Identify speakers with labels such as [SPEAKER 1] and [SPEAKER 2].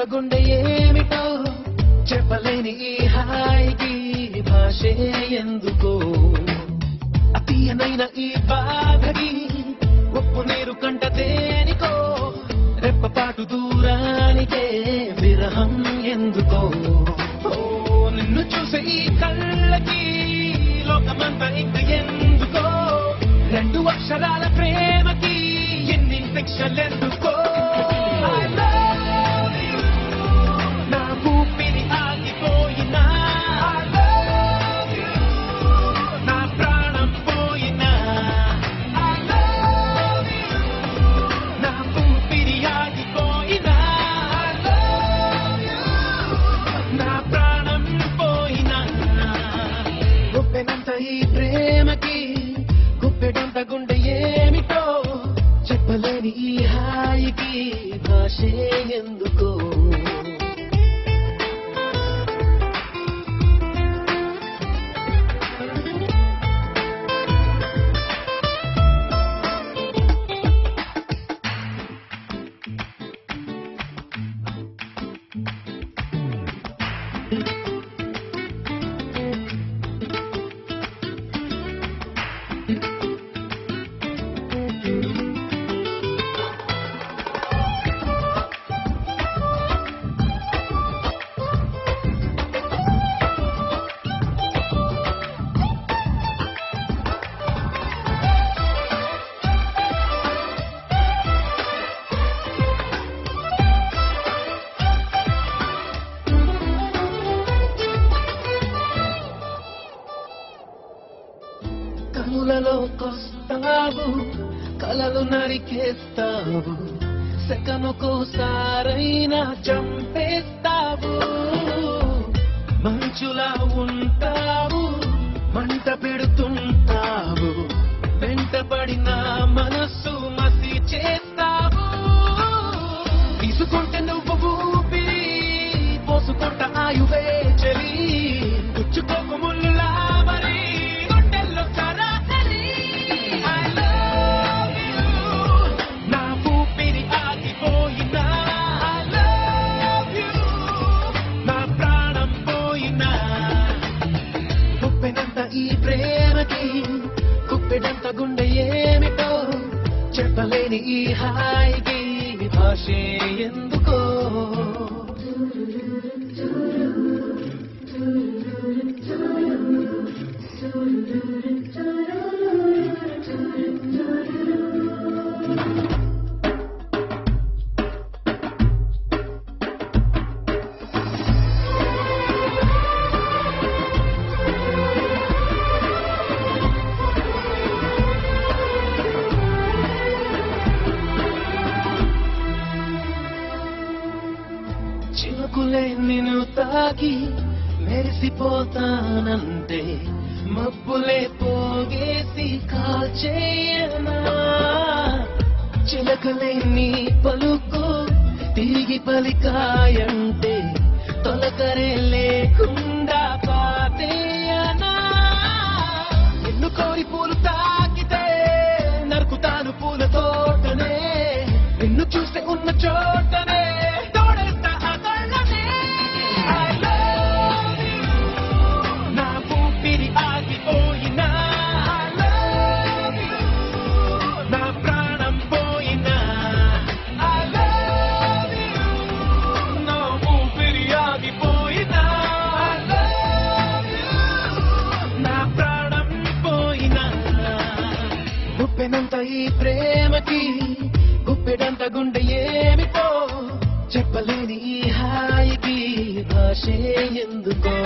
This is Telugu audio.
[SPEAKER 1] గుండె ఏమిటో చెప్పలేని ఈ హాయికి భాషే ఎందుకో అతీయనైన ఈ బాధకి ఉప్పు నీరు కంట దేనికో రెప్పపాటు దూరానికే విరహం ఎందుకో నిన్ను చూసే ఈ కళ్ళకి లోకమంతా ఇంక ఎందుకో రెండు అక్షరాల ప్రేమకి ఎన్ని శిక్షలెందుకో ఈ ప్రేమకి గుప్పెడంత గుండె ఏమిటో చెప్పలేని ఈ హాయికి భాషే ఎందుకో కనులలో కొస్తావు కలలు నరికేస్తావు సెకనుకోసారైనా చంపేస్తావు మంచులా ఉంటావు మంట పెడుతుంటావు వెంటపడిన మనస్సు మసి చేస్తావు తీసుకుంటే నువ్వు ఊపిరి పోసుకుంట ఆయువే చలి గుచ్చుకోకు ముల్లా మరి ఈ ప్రేమకి గుప్పెడంత గుండె ఏమిటో చెప్పలేని ఈ హాయికి భాషే ఎందుకో చినుకులే నిన్ను తాకి మెరిసిపోతానంటే మబ్బులే పోగేసి కాల్చేయనా చిలకలే నీ పలుకు తిరిగి పలికాయంటే తొలకరే లేకుండా పాతేయనా నిన్ను కోరి పూలు తాకితే నరుకుతాను పూల తోటనే నిన్ను చూస్తే ఉన్న చోటనే గుప్పెనంత ఈ ప్రేమకి గుప్పెడంత గుండె ఏమిటో చెప్పలేని ఈ హాయికి భాషే ఎందుకో